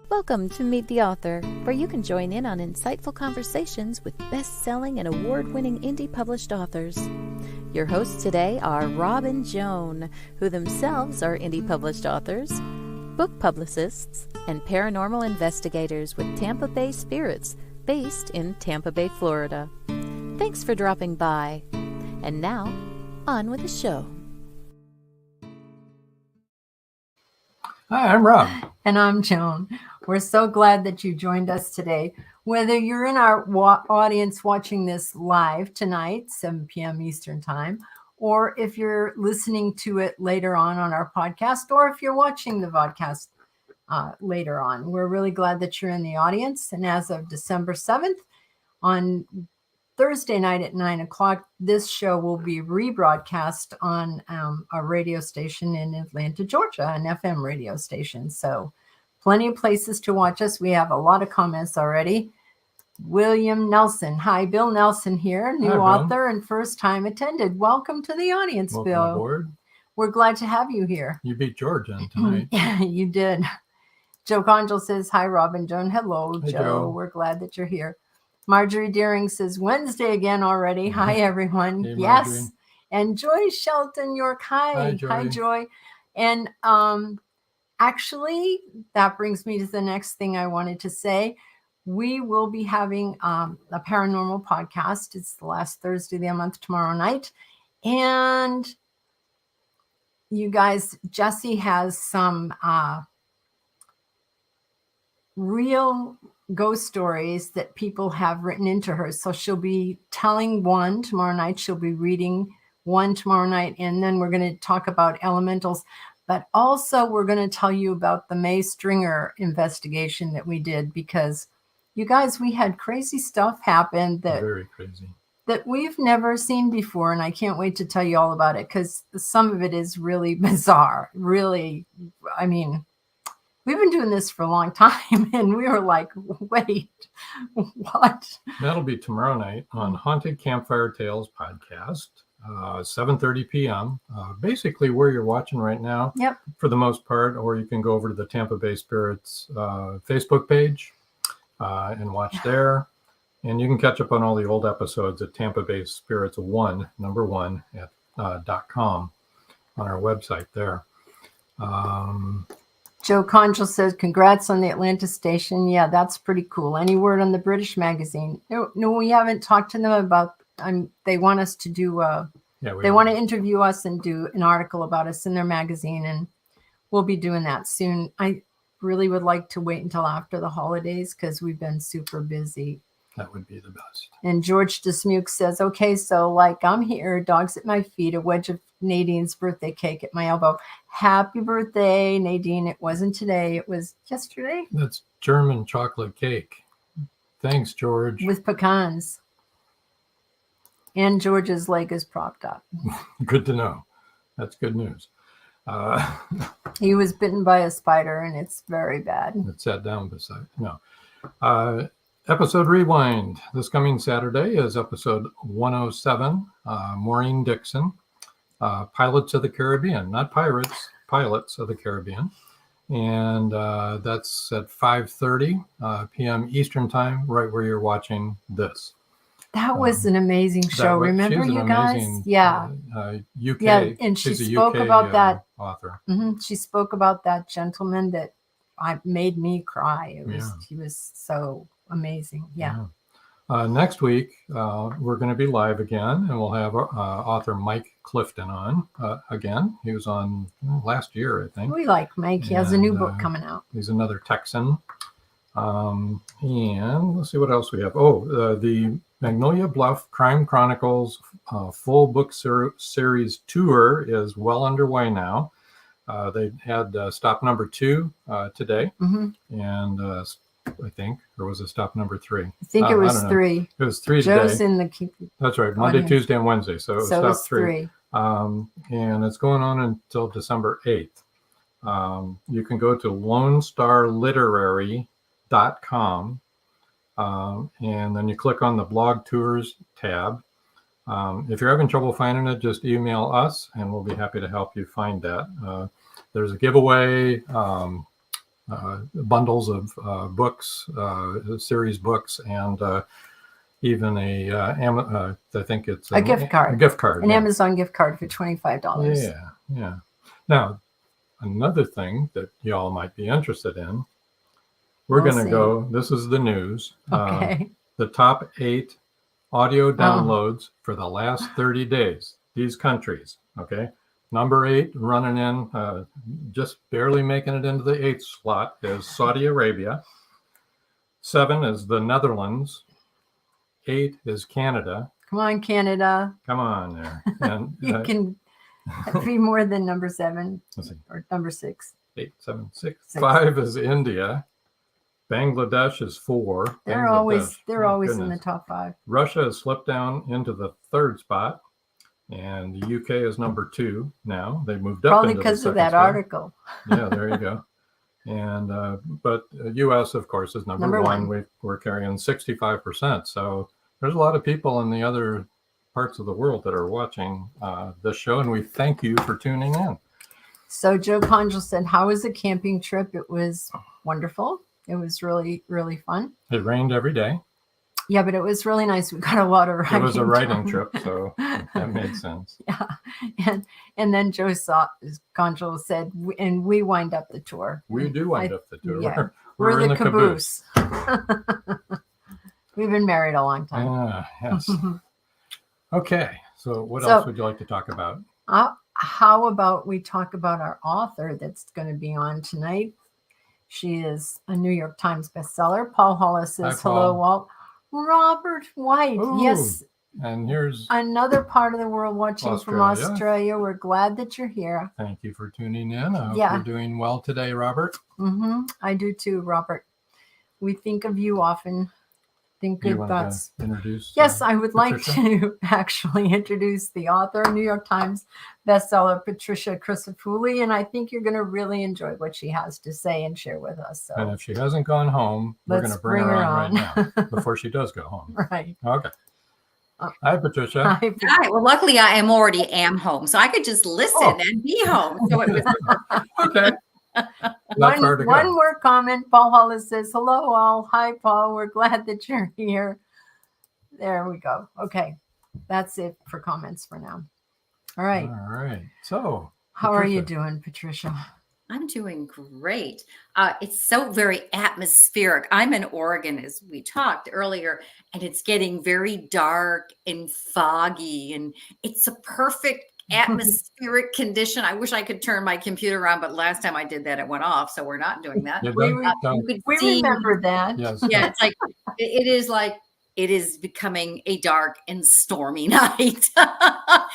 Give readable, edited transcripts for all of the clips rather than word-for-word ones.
Welcome to Meet the Author, where you can join in on insightful conversations with best-selling and award-winning indie published authors. Your hosts today are Rob and Joan, who themselves are indie published authors, book publicists, and paranormal investigators with Tampa Bay Spirits, based in Tampa Bay, Florida. Thanks for dropping by. And now, on with the show. Hi, I'm Rob. And I'm Joan. We're so glad that you joined us today. Whether you're in our audience watching this live tonight, 7 p.m. Eastern Time, or if you're listening to it later on our podcast, or if you're watching the podcast later on, we're really glad that you're in the audience. And as of December 7th, on Thursday night at 9 o'clock, this show will be rebroadcast on a radio station in Atlanta, Georgia, an FM radio station. So plenty of places to watch us. We have a lot of comments already. William Nelson. Hi, Bill Nelson here, new author and first time attended. Welcome to the audience, Welcome Bill. Aboard. We're glad to have you here. You beat George on tonight. Yeah, you did. Joe Conjal says, hi, Rob and Joan. Hello, Hey, Joe. Joe. We're glad that you're here. Marjorie Deering says, Wednesday again already. Hi, everyone. Hey, yes. Marjorie. And Joy Shelton York. Hi. Hi, Joy. And actually, that brings me to the next thing I wanted to say. We will be having a paranormal podcast. It's the last Thursday of the month, tomorrow night. And you guys, Jessie has some real ghost stories that people have written into her. So she'll be telling one tomorrow night. She'll be reading one tomorrow night. And then we're going to talk about elementals. But also we're going to tell you about the May Stringer investigation that we did, because you guys, we had crazy stuff happen Very crazy. that we've never seen before. And I can't wait to tell you all about it, because some of it is really bizarre. Really, I mean, we've been doing this for a long time, and we were like, wait, what? That'll be tomorrow night on Haunted Campfire Tales podcast, 7:30 p.m. Basically where you're watching right now, Yep. for the most part, or you can go over to the Tampa Bay Spirits Facebook page and watch there. And you can catch up on all the old episodes at Tampa Bay Spirits 1, number 1 at .com on our website there. Joe Conjal says, congrats on the Atlanta station. Yeah, that's pretty cool. Any word on the British magazine? No, we haven't talked to them about, they want us to do, they want to interview us and do an article about us in their magazine, and we'll be doing that soon. I really would like to wait until after the holidays, because we've been super busy. That would be the best. And George Dismuke says, okay, so like I'm here, dogs at my feet, a wedge of Nadine's birthday cake at my elbow. Happy birthday, Nadine. It wasn't today. It was yesterday. That's German chocolate cake. Thanks, George. With pecans. And George's leg is propped up. Good to know. That's good news. He was bitten by a spider, and it's very bad. It sat down beside. No. Episode Rewind. This coming Saturday is episode 107. Maureen Dixon, Pilots of the Caribbean, not pirates, Pilots of the Caribbean. And that's at 5:30 p.m. Eastern Time, right where you're watching this. That was an amazing show. Remember, you guys? Yeah. UK. Yeah, and she spoke about that author. She spoke about that gentleman that made me cry. He was so amazing. Yeah. Next week, we're going to be live again, and we'll have author Mike Clifton on again. He was on last year, I think. We like Mike. He has a new book coming out. He's another Texan. And let's see what else we have. Oh, the Magnolia Bluff Crime Chronicles full book series tour is well underway now. They had stop number 2 today, and I think, or was it stop number 3? I think it was 3. It was 3 Joe's today. in the That's right, Monday, Tuesday, and Wednesday. So it was stop 3. 3. And it's going on until December 8th. You can go to LoneStarLiterary.com, and then you click on the blog tours tab. If you're having trouble finding it, just email us and we'll be happy to help you find that. There's a giveaway, bundles of books, series books, and even I think it's a gift card. A gift card. An Amazon gift card for $25. Yeah. Now, another thing that y'all might be interested in, we're going to go, this is the news, Okay. the top 8 audio downloads for the last 30 days. These countries, okay? Number 8, running in, just barely making it into the 8th slot, is Saudi Arabia. 7 is the Netherlands. 8 is Canada. Come on, Canada. Come on there. And You can be more than number 7 or number 6. 8, 7, 6. 5 is India. Bangladesh is 4. They're always in the top 5. Russia has slipped down into the 3rd spot, and the UK is number 2 now. They moved up Probably into because the of that spot. article. Yeah, there you go. And but US, of course, is number 1. We're carrying 65%. So there's a lot of people in the other parts of the world that are watching this show, and we thank you for tuning in. So Joe Conjal said, how was the camping trip? It was wonderful. It was really, really fun. It rained every day. Yeah, but it was really nice. We got a lot of writing. It was a writing trip, so that made sense. Yeah. And then Joe Conjal said, and we wind up the tour. We do wind up the tour. Yeah. We're in the caboose. We've been married a long time. Yes. Okay. So what else would you like to talk about? How about we talk about our author that's going to be on tonight? She is a New York Times bestseller. Paul Hollis says, hello, Walt. Robert White. Ooh, yes. And here's another part of the world watching from Australia. We're glad that you're here. Thank you for tuning in. I hope you're doing well today, Robert. I do too, Robert. We think of you often. Think good thoughts. Introduce? Yes, I would Patricia? like to actually introduce the author, New York Times bestseller, Patricia Crisafulli, and I think you're going to really enjoy what she has to say and share with us. So, and if she hasn't gone home, we're going to bring her on right now before she does go home. Right. Okay. Hi, Patricia. Hi. Well, luckily I am home, so I could just listen and be home. So it was okay. One more comment. Paul Hollis says, hello, all. Hi, Paul. We're glad that you're here. There we go. Okay. That's it for comments for now. All right. All right. So how are you doing, Patricia? I'm doing great. It's so very atmospheric. I'm in Oregon, as we talked earlier, and it's getting very dark and foggy, and it's a perfect atmospheric condition. I wish I could turn my computer on, but last time I did that, it went off. So we're not doing that. We remember that. Yes. Yeah, it's like it is becoming a dark and stormy night.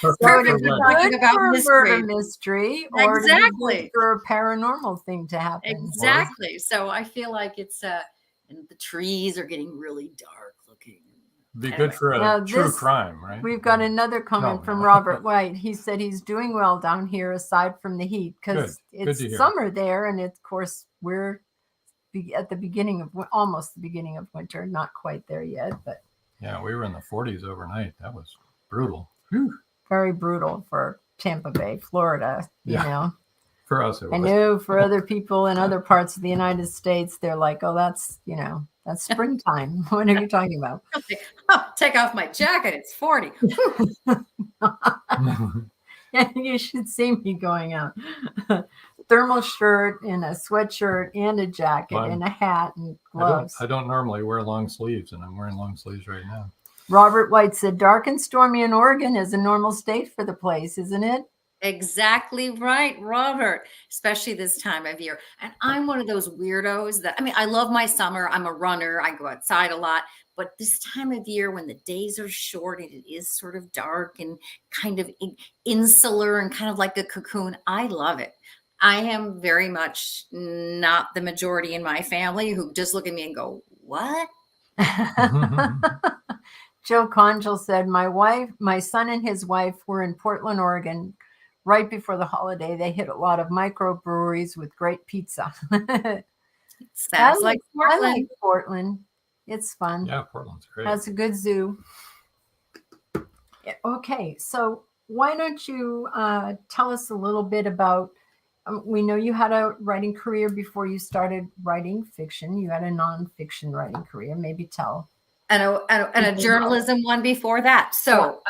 Perfect for talking about mystery, or exactly for a paranormal thing to happen. Exactly. So I feel like it's and the trees are getting really dark looking. Be good for a true crime, right? We've got another comment from Robert White. He said he's doing well down here aside from the heat because it's summer there, and of course we're at the beginning of almost the beginning of winter, not quite there yet, but yeah, we were in the 40s overnight. That was brutal. Very brutal for Tampa Bay, Florida. You know, for us it was. I know for other people in other parts of the United States, they're like, oh, that's springtime. What are you talking about? Take off my jacket. It's 40. Yeah, you should see me going out. thermal shirt and a sweatshirt and a jacket and a hat and gloves. I don't normally wear long sleeves, and I'm wearing long sleeves right now. Robert White said, dark and stormy in Oregon is a normal state for the place, isn't it? Exactly right, Robert, especially this time of year. And I'm one of those weirdos that, I mean, I love my summer. I'm a runner. I go outside a lot. But this time of year when the days are short and it is sort of dark and kind of insular and kind of like a cocoon, I love it. I am very much not the majority in my family who just look at me and go, what? Joe Conjal said, my son and his wife were in Portland, Oregon. Right before the holiday, they hit a lot of microbreweries with great pizza. Sounds like Portland. I like Portland. It's fun. Yeah, Portland's great. Has a good zoo. Okay, so why don't you tell us a little bit about, we know you had a writing career before you started writing fiction. You had a nonfiction writing career. Maybe tell. And a journalism one before that. So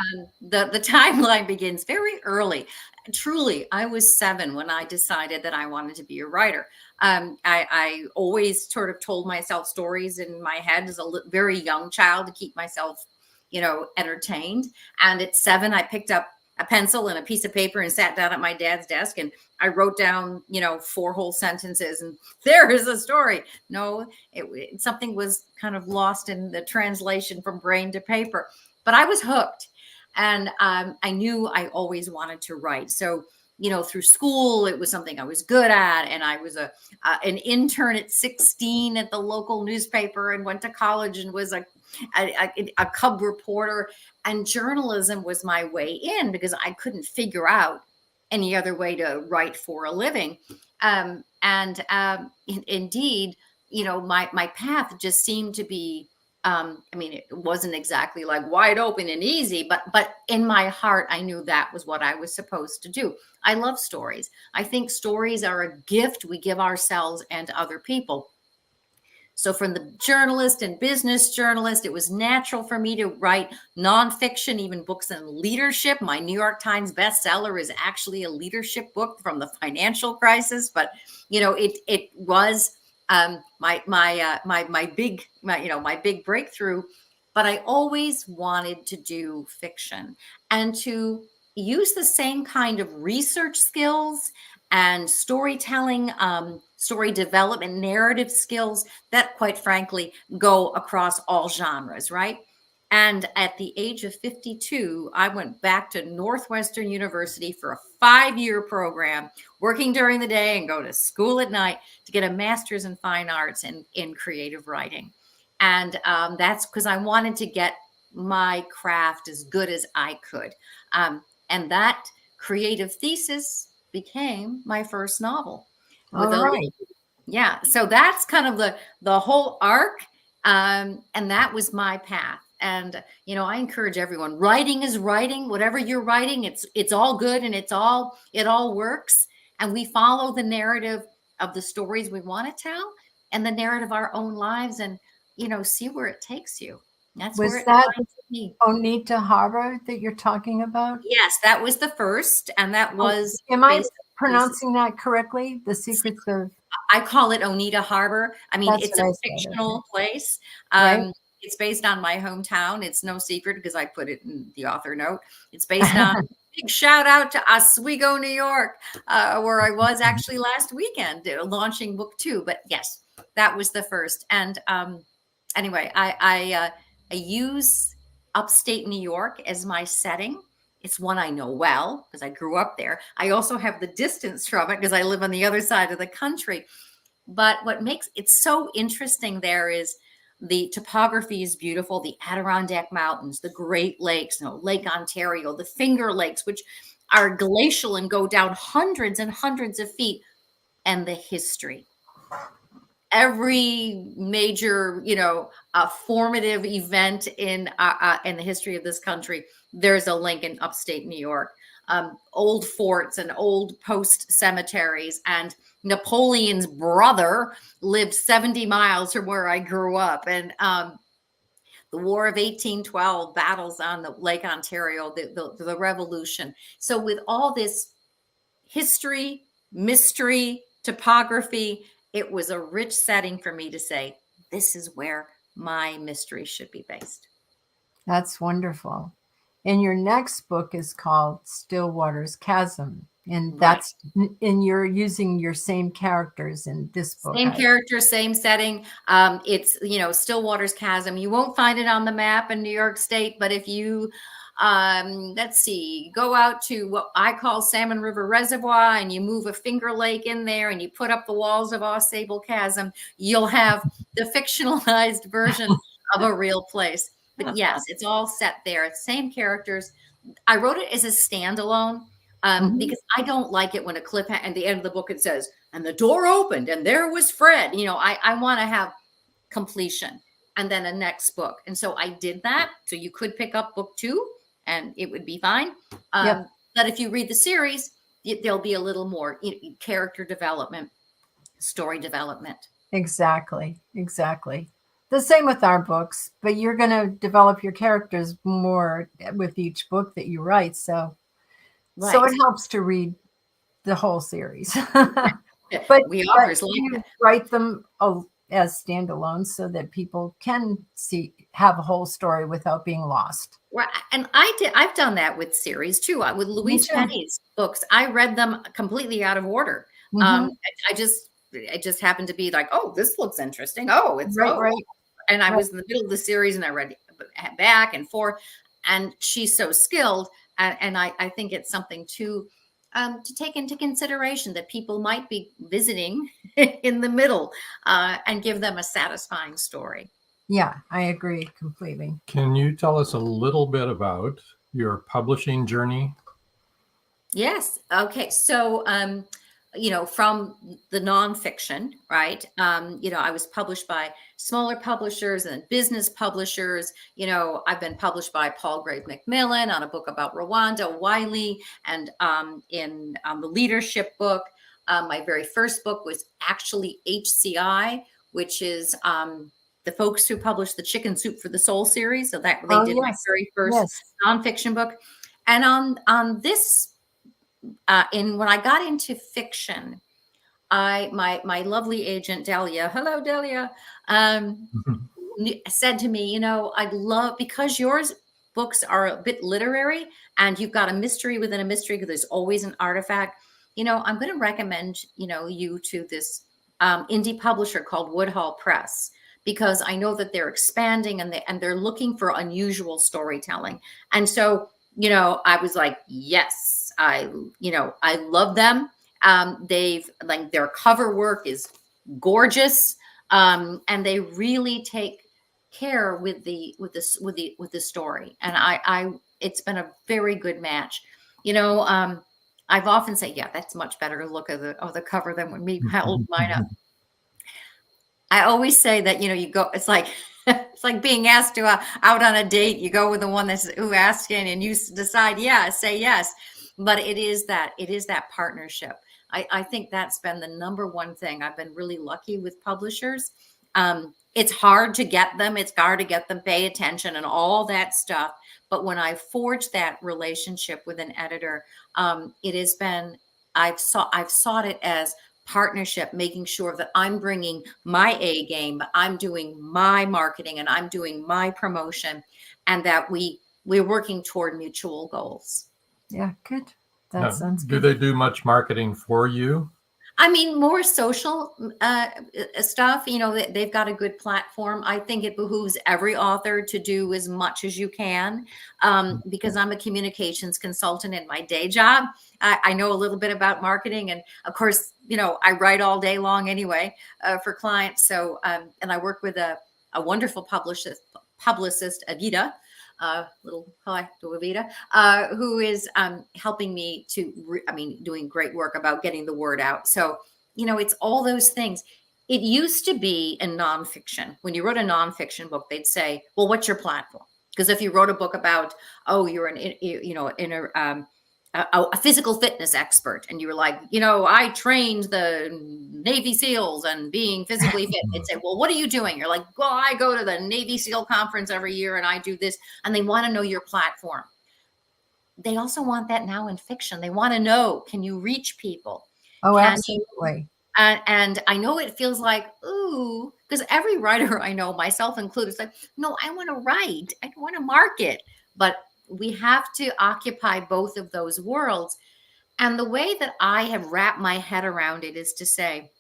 the timeline begins very early. Truly, I was 7 when I decided that I wanted to be a writer. I always sort of told myself stories in my head as a very young child to keep myself, entertained. And at 7, I picked up a pencil and a piece of paper and sat down at my dad's desk and I wrote down, 4 whole sentences and there is a story. No, something was kind of lost in the translation from brain to paper, but I was hooked. And I knew I always wanted to write. So, through school, it was something I was good at. And I was an intern at 16 at the local newspaper and went to college and was a cub reporter. And journalism was my way in because I couldn't figure out any other way to write for a living. Indeed, my path just seemed to be, it wasn't exactly like wide open and easy, but in my heart, I knew that was what I was supposed to do. I love stories. I think stories are a gift we give ourselves and other people. So from the journalist and business journalist, it was natural for me to write nonfiction, even books in leadership. My New York Times bestseller is actually a leadership book from the financial crisis, but it was my big breakthrough. But I always wanted to do fiction and to use the same kind of research skills and storytelling, story development, narrative skills that, quite frankly, go across all genres, right? And at the age of 52, I went back to Northwestern University for a 5-year program, working during the day and go to school at night to get a master's in fine arts in creative writing. And that's because I wanted to get my craft as good as I could. And that creative thesis became my first novel. Yeah. So that's kind of the whole arc. And that was my path. And, I encourage everyone, writing is writing, whatever you're writing, it's all good and it all works. And we follow the narrative of the stories we want to tell and the narrative of our own lives and, see where it takes you. That's was where that Ohnita Harbor that you're talking about? Yes, that was the first. And that was. Am I pronouncing that correctly? The Secrets of. I call it Ohnita Harbor. I mean, it's a fictional place. Right. It's based on my hometown. It's no secret because I put it in the author note. It's based on big shout out to Oswego, New York, where I was actually last weekend launching book 2. But yes, that was the first. And anyway, I use upstate New York as my setting. It's one I know well because I grew up there. I also have the distance from it because I live on the other side of the country. But what makes it so interesting there is the topography is beautiful. The Adirondack Mountains, the Great Lakes, Lake Ontario, the Finger Lakes, which are glacial and go down hundreds and hundreds of feet, and the history. Every major, formative event in the history of this country, there's a link in upstate New York. Old forts and old post cemeteries, and Napoleon's brother lived 70 miles from where I grew up. And the War of 1812, battles on the Lake Ontario, the Revolution. So with all this history, mystery, topography. It was a rich setting for me to say, this is where my mystery should be based. That's wonderful. And your next book is called Stillwater's Chasm. And that's, and you're using your same characters in this book. Same characters, same setting. It's, Stillwater's Chasm. You won't find it on the map in New York State, but if you, let's see, go out to what I call Salmon River Reservoir and you move a Finger Lake in there and you put up the walls of Ausable Chasm, you'll have the fictionalized version of a real place. But yes, it's all set there. It's same characters. I wrote it as a standalone because I don't like it when a clip at the end of the book, it says, and the door opened and there was Fred. I want to have completion and then a next book. And so I did that. So you could pick up book 2 and it would be fine. But if you read the series, there'll be a little more character development, story development. Exactly. The same with our books, but you're going to develop your characters more with each book that you write. So it helps to read the whole series. But we always like you write them as standalones so that people can have a whole story without being lost. Right. And I've done that with series too. With Louise Penny's books, I read them completely out of order. It just happened to be like, oh, this looks interesting. Oh, it's right. And I was in the middle of the series and I read back and forth. And she's so skilled. And I think it's something to take into consideration that people might be visiting in the middle and give them a satisfying story. Yeah, I agree completely. Can you tell us a little bit about your publishing journey? Yes. Okay. So, from the nonfiction, right? I was published by smaller publishers and business publishers. I've been published by Palgrave Macmillan on a book about Rwanda, Wiley, and in the leadership book. My very first book was actually HCI, which is the folks who published the Chicken Soup for the Soul series. So that they did my very first nonfiction book. And on this, when I got into fiction, my lovely agent Delia, hello Delia, said to me, I'd love, because yours books are a bit literary and you've got a mystery within a mystery because there's always an artifact. I'm going to recommend you to this indie publisher called Woodhall Press, because I know that they're expanding and they're looking for unusual storytelling. And so I was like, yes. I love them. Their cover work is gorgeous. And they really take care with the story. And it's been a very good match. I've often said, yeah, that's much better to look at the cover than when me hold mine up. I always say that, you go, it's like being asked to out on a date. You go with the one who asked you and you decide, say yes. But it is that partnership. I think that's been the number one thing. I've been really lucky with publishers. It's hard to get them. It's hard to get them pay attention and all that stuff. But when I forged that relationship with an editor, it has been, I've sought it as partnership, making sure that I'm bringing my A game, but I'm doing my marketing and I'm doing my promotion, and that we're working toward mutual goals. Yeah, good. That sounds good. Do they do much marketing for you? I mean, more social stuff. They've got a good platform. I think it behooves every author to do as much as you can, because I'm a communications consultant in my day job. I know a little bit about marketing, and of course, I write all day long anyway for clients. So, and I work with a wonderful publicist, Avita. Little hi to Avita, who is helping me doing great work about getting the word out. So, it's all those things. It used to be in nonfiction. When you wrote a nonfiction book, they'd say, well, what's your platform? Because if you wrote a book about, you're a physical fitness expert, and you were like, I trained the Navy SEALs and being physically fit. They'd say, well, what are you doing? You're like, well, I go to the Navy SEAL conference every year and I do this. And they want to know your platform. They also want that now in fiction. They want to know, can you reach people? Oh, Can you? absolutely. And I know it feels like, ooh, because every writer I know, myself included, is like, no, I want to write. I don't want to market. But we have to occupy both of those worlds. And the way that I have wrapped my head around it is to say,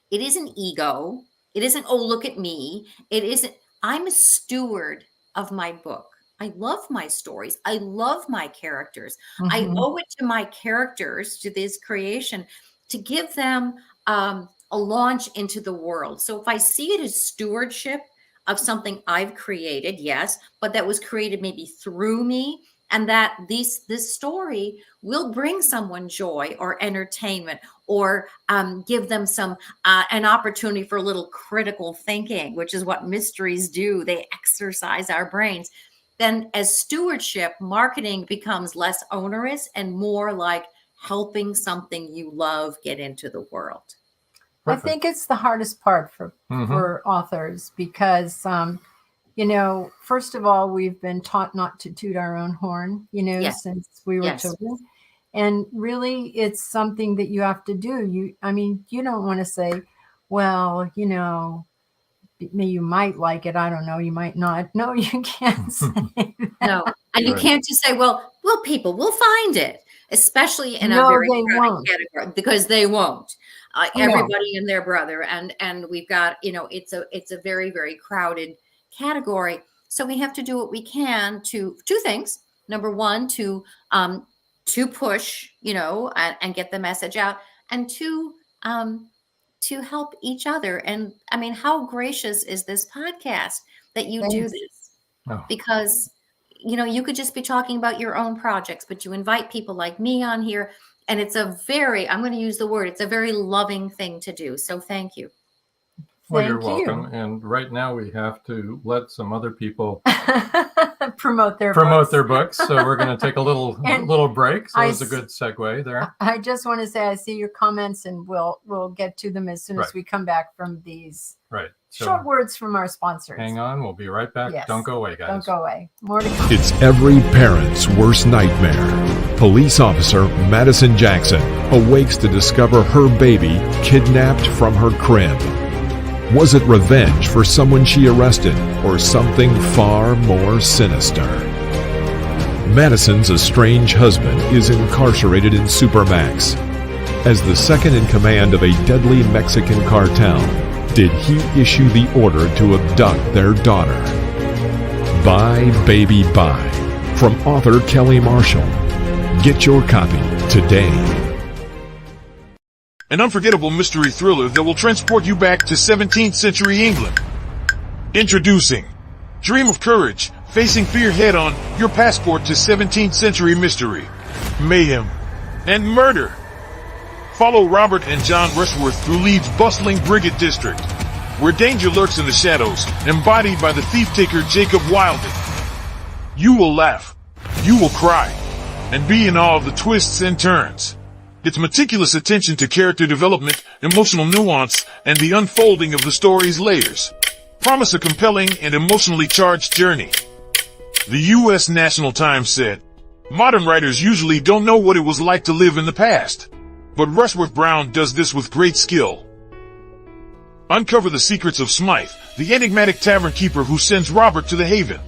it isn't ego. It isn't, oh, look at me. It isn't, I'm a steward of my book. I love my stories. I love my characters. I Mhm. owe it to my characters, to this creation, to give them a launch into the world. So if I see it as stewardship of something I've created, yes, but that was created maybe through me, and that this story will bring someone joy or entertainment, or give them some an opportunity for a little critical thinking, which is what mysteries do. They exercise our brains. Then as stewardship, marketing becomes less onerous and more like helping something you love get into the world. I think it's the hardest part for authors because, first of all, we've been taught not to toot our own horn, Yes. since we were Yes. children. And really, it's something that you have to do. You don't want to say, well, you might like it. I don't know. You might not. No, you can't say that. No. And you can't just say, well, people will find it, especially in a No, very they crowded won't. category, because they won't. No. Everybody and their brother. And we've got, it's a very, very crowded category. So we have to do what we can to two things. Number one, to push, and get the message out, and two, to help each other. And I mean, how gracious is this podcast that you do Thanks. this? Oh. Because, you could just be talking about your own projects, but you invite people like me on here. And it's I'm going to use the word, it's a very loving thing to do. So thank you. Well, you're welcome. And right now we have to let some other people promote their books. So we're going to take a little break. So it's a good segue there. I just want to say I see your comments, and we'll get to them as soon as we come back from these short words from our sponsors. Hang on, we'll be right back. Yes. Don't go away, guys. Don't go away. More to come. It's every parent's worst nightmare. Police officer Madison Jackson awakes to discover her baby kidnapped from her crib. Was it revenge for someone she arrested, or something far more sinister? Madison's estranged husband is incarcerated in Supermax. As the second in command of a deadly Mexican cartel, did he issue the order to abduct their daughter? Bye, Baby, Bye, from author Kelly Marshall. Get your copy today. An unforgettable mystery thriller that will transport you back to 17th century England. Introducing Dream of Courage, facing fear head-on, your passport to 17th century mystery, mayhem, and murder. Follow Robert and John Rushworth through Leeds' bustling Briggate district, where danger lurks in the shadows, embodied by the thief-taker Jacob Wilding. You will laugh, you will cry, and be in awe of the twists and turns. Its meticulous attention to character development, emotional nuance, and the unfolding of the story's layers promise a compelling and emotionally charged journey. The U.S. National Times said, "Modern writers usually don't know what it was like to live in the past, but Rushworth Brown does this with great skill." Uncover the secrets of Smythe, the enigmatic tavern keeper who sends Robert to the Haven,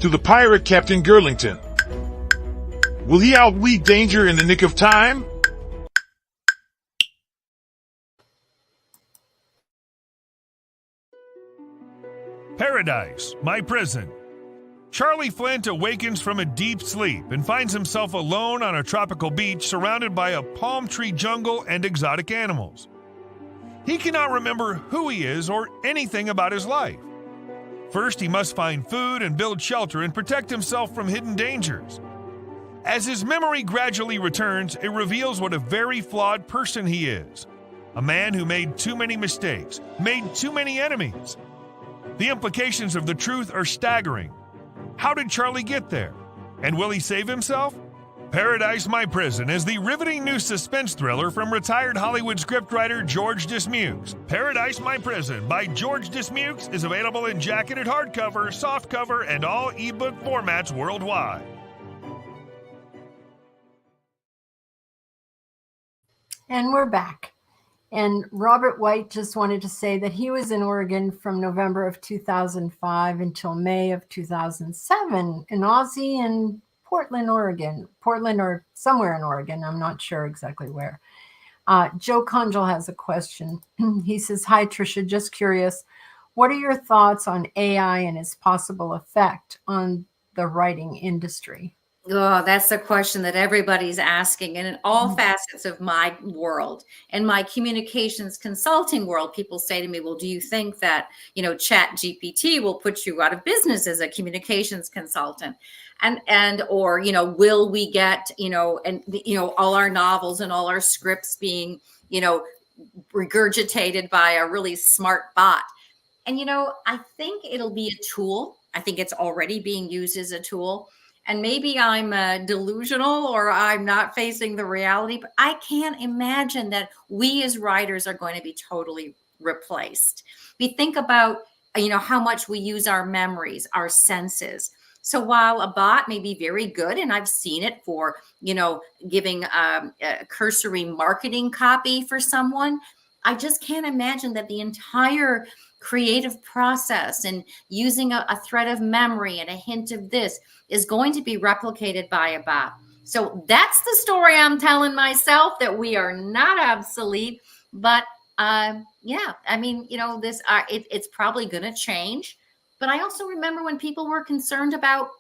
to the pirate Captain Girlington. Will he outwit danger in the nick of time? Paradise, My Prison. Charlie Flint awakens from a deep sleep and finds himself alone on a tropical beach surrounded by a palm tree jungle and exotic animals. He cannot remember who he is or anything about his life. First, he must find food and build shelter and protect himself from hidden dangers. As his memory gradually returns, it reveals what a very flawed person he is. A man who made too many mistakes, made too many enemies. The implications of the truth are staggering. How did Charlie get there? And will he save himself? Paradise, My Prison is the riveting new suspense thriller from retired Hollywood scriptwriter George Dismukes. Paradise, My Prison by George Dismukes is available in jacketed hardcover, softcover, and all ebook formats worldwide. And we're back. And Robert White just wanted to say that he was in Oregon from November of 2005 until May of 2007, an Aussie in Portland, Oregon. Portland or somewhere in Oregon. I'm not sure exactly where. Joe Conjal has a question. He says, hi, Tricia, just curious. What are your thoughts on AI and its possible effect on the writing industry? Oh, that's the question that everybody's asking. And in all facets of my world and my communications consulting world, people say to me, well, do you think that, Chat GPT will put you out of business as a communications consultant? Or, will we get, all our novels and all our scripts being, regurgitated by a really smart bot? And, I think it'll be a tool. I think it's already being used as a tool. And maybe I'm delusional or I'm not facing the reality, but I can't imagine that we as writers are going to be totally replaced. We think about, how much we use our memories, our senses. So while a bot may be very good, and I've seen it for, giving a cursory marketing copy for someone, I just can't imagine that the entire creative process and using a thread of memory and a hint of this is going to be replicated by a bot. So that's the story I'm telling myself, that we are not obsolete. But it's probably going to change. But I also remember when people were concerned about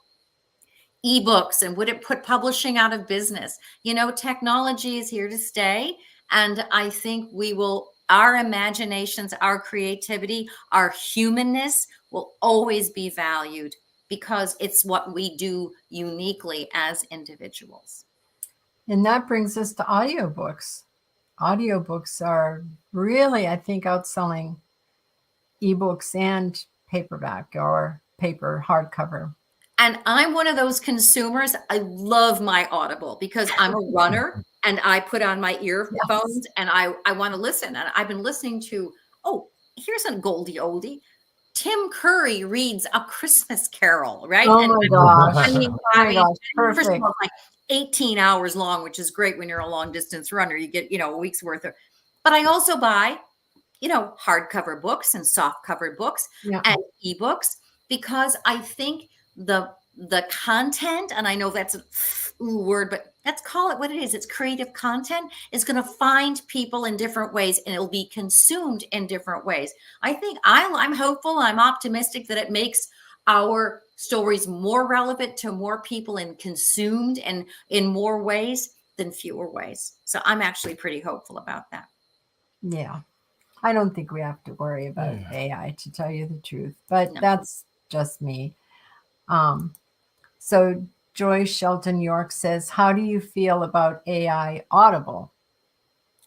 ebooks and would it put publishing out of business? Technology is here to stay. And I think our imaginations, our creativity, our humanness will always be valued because it's what we do uniquely as individuals. And that brings us to audiobooks. Audiobooks are really, I think, outselling ebooks and paperback or paper hardcover. And I'm one of those consumers. I love my Audible because I'm a runner and I put on my earphones and I want to listen. And I've been listening to, here's a Goldie oldie. Tim Curry reads A Christmas Carol, right? Oh my gosh. First of all, it's like 18 hours long, which is great when you're a long distance runner. You get, a week's worth of, but I also buy, hardcover books and soft covered books and ebooks because I think the content, and I know that's a word, but let's call it what it is. It's creative content is going to find people in different ways and it'll be consumed in different ways. I think I'm hopeful. I'm optimistic that it makes our stories more relevant to more people and consumed and in more ways than fewer ways. So I'm actually pretty hopeful about that. Yeah. I don't think we have to worry about AI, to tell you the truth, but that's just me. So Joy Shelton York says, how do you feel about AI Audible?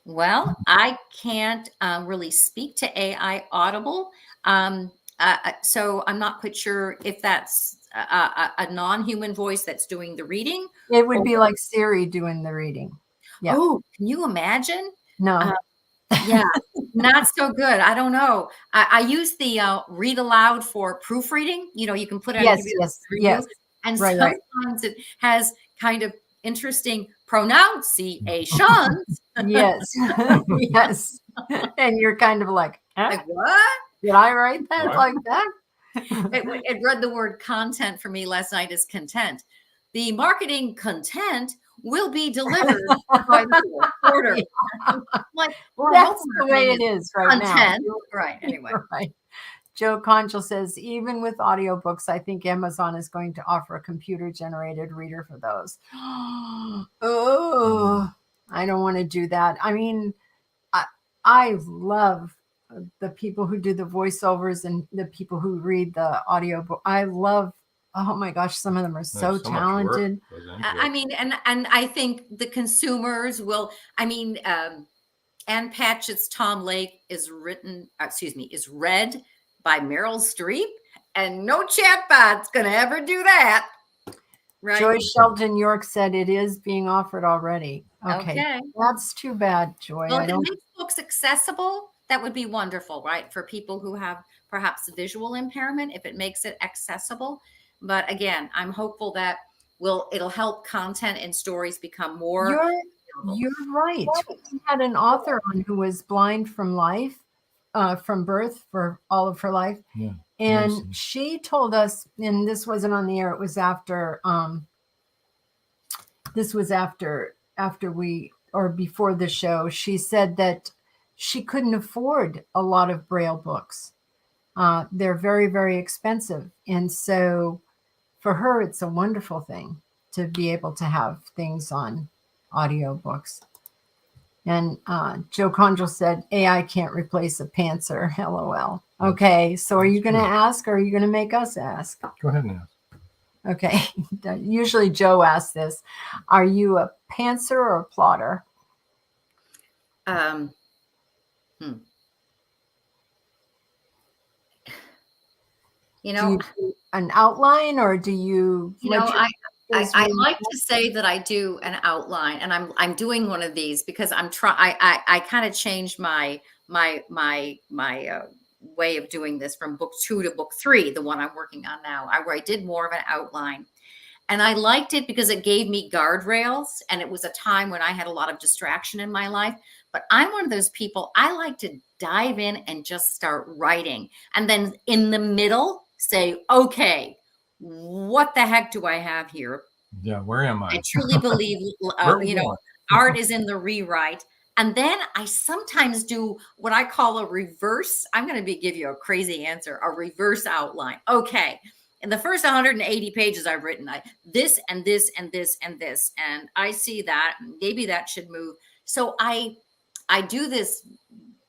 Well, I can't really speak to AI Audible. So I'm not quite sure if that's a non-human voice that's doing the reading. It would be like Siri doing the reading. Yeah. Oh, can you imagine? No. Not so good. I don't know. I use the read aloud for proofreading. You can put it on yes. And sometimes it has kind of interesting pronunciations. Yes. Yes. And you're kind of like what? Did I write that like that? It read the word content for me last night as content. The marketing content will be delivered by the quarter. That's the way it is right now. Right. Anyway. Right. Joe Conchal says, even with audiobooks, I think Amazon is going to offer a computer-generated reader for those. Oh, I don't want to do that. I mean, I love the people who do the voiceovers and the people who read the audiobook. I love, oh my gosh, some of them are so talented. I mean, and I think the consumers will, Ann Patchett's Tom Lake is read by Meryl Streep, and no chatbot's going to ever do that. Right. Joy Shelton York said it is being offered already. Okay. That's too bad, Joy. Well, if it makes books accessible, that would be wonderful, right? For people who have perhaps visual impairment, if it makes it accessible. But again, I'm hopeful that it'll help content and stories become more You're right. We had an author on who was blind from life, from birth for all of her life. Yeah. And Amazing. she told us, and this wasn't on the air, it was after, after we, or before the show, she said that she couldn't afford a lot of Braille books. They're very, very expensive. And so for her, it's a wonderful thing to be able to have things on audiobooks. And Joe Condrel said, AI can't replace a pantser, LOL. Okay, so are you going to ask, or are you going to make us ask? Go ahead and ask. Okay, usually Joe asks this. Are you a pantser or a plotter? You Do know, you do an outline, or do you? I like to say that I do an outline, and I'm doing one of these because I kind of changed my way of doing this from book 2 to book 3, the one I'm working on now, where I did more of an outline. And I liked it because it gave me guardrails, and it was a time when I had a lot of distraction in my life. But I'm one of those people, I like to dive in and just start writing. And then in the middle, say, okay, what the heck do I have here? Yeah, where am I? I truly believe, art is in the rewrite. And then I sometimes do what I call a reverse. I'm going to give you a crazy answer, a reverse outline. Okay. In the first 180 pages I've written, this and this and this and this, and I see that maybe that should move. So I do this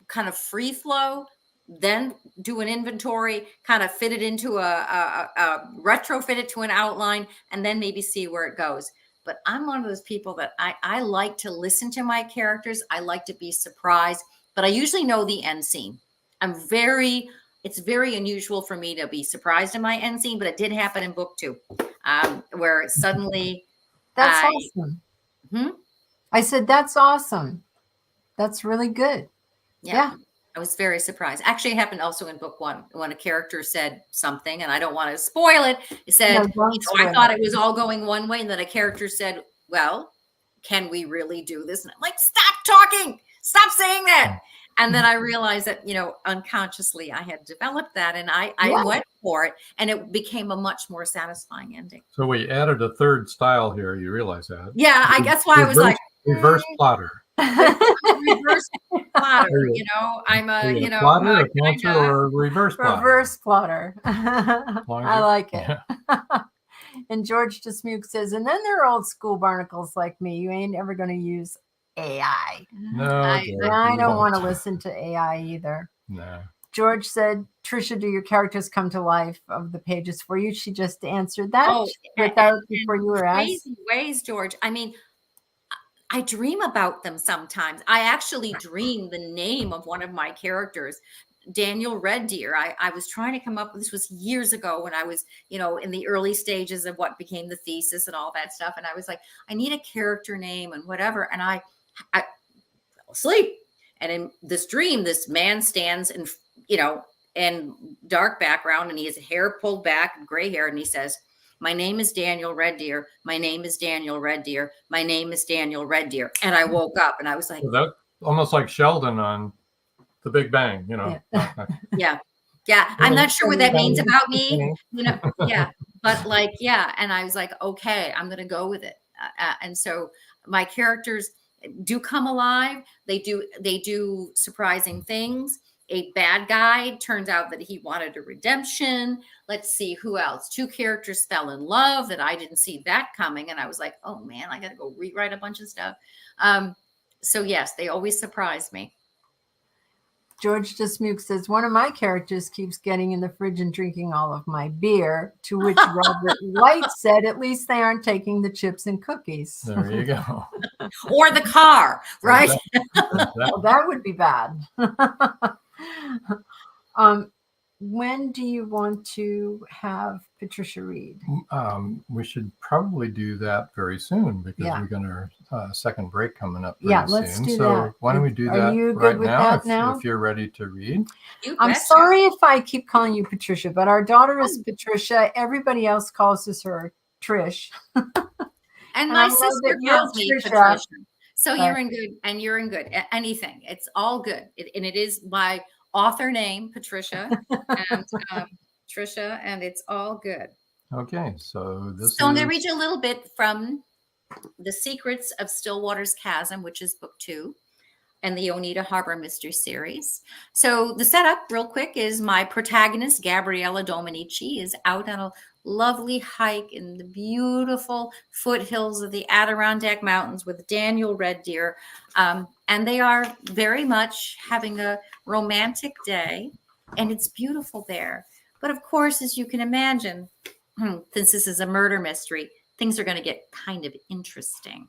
kind of free flow, then do an inventory, kind of fit it into a retrofit it to an outline, and then maybe see where it goes. But I'm one of those people that I like to listen to my characters. I like to be surprised, but I usually know the end scene. It's very unusual for me to be surprised in my end scene, but it did happen in book 2, where suddenly. That's awesome. I said, that's awesome. That's really good. Yeah. I was very surprised. Actually, it happened also in book 1 when a character said something, and I don't want to spoil it. It said, I thought it was all going one way, and then a character said, well, can we really do this? And I'm like, stop talking. Stop saying that. And then I realized that, unconsciously I had developed that, and I went for it, and it became a much more satisfying ending. So we added a third style here. You realize that? Yeah, I guess why I was like. Reverse plotter. Reverse plotter, I'm a, plotter, a pantser, or a reverse plotter. Reverse plotter. I like it. Yeah. And George Dismuke says, and then there are old school barnacles like me. You ain't ever going to use AI. No, I don't want to listen to AI either. No. George said, Trisha, do your characters come to life of the pages for you? She just answered that before you were asked. Crazy ways, George. I mean, I dream about them sometimes. I actually dream the name of one of my characters, Daniel Red Deer. I was trying to come up with, this was years ago when I was, in the early stages of what became the thesis and all that stuff. And I was like, I need a character name and whatever. And I fell asleep. And in this dream, this man stands in dark background, and he has hair pulled back, gray hair. And he says, my name is Daniel Red Deer. My name is Daniel Red Deer. My name is Daniel Red Deer. And I woke up and I was like, that almost like Sheldon on The Big Bang, Yeah. I'm not sure what that means about me, Yeah. But and I was like, okay, I'm going to go with it. And so my characters do come alive. They do surprising things. A bad guy turns out that he wanted a redemption. Let's see who else. 2 characters fell in love that I didn't see that coming. And I was like, oh man, I got to go rewrite a bunch of stuff. So yes, they always surprise me. George Dismuke says, one of my characters keeps getting in the fridge and drinking all of my beer, to which Robert White said, at least they aren't taking the chips and cookies. There you go. Or the car, right? Well, that would be bad. When do you want to have Patricia read? We should probably do that very soon, because we're going to second break coming up very soon. Let's do so that. Why don't we do Are that you good right with now, that now? if you're ready to read? I'm sorry if I keep calling you Patricia, but our daughter is Patricia. Everybody else calls her Trish. And my sister calls me Patricia. So But- you're in good, and you're in good. Anything, it's all good, and it is my author name, Patricia, and Trisha, and it's all good. Okay, so this So I'm going to is read you a little bit from The Secrets of Stillwater's Chasm, which is book 2, and the Ohnita Harbor Mystery Series. So the setup, real quick, is my protagonist, Gabriella Dominici, is out on a lovely hike in the beautiful foothills of the Adirondack Mountains with Daniel Red Deer. And they are very much having a romantic day, and it's beautiful there. But of course, as you can imagine, since this is a murder mystery, things are going to get kind of interesting.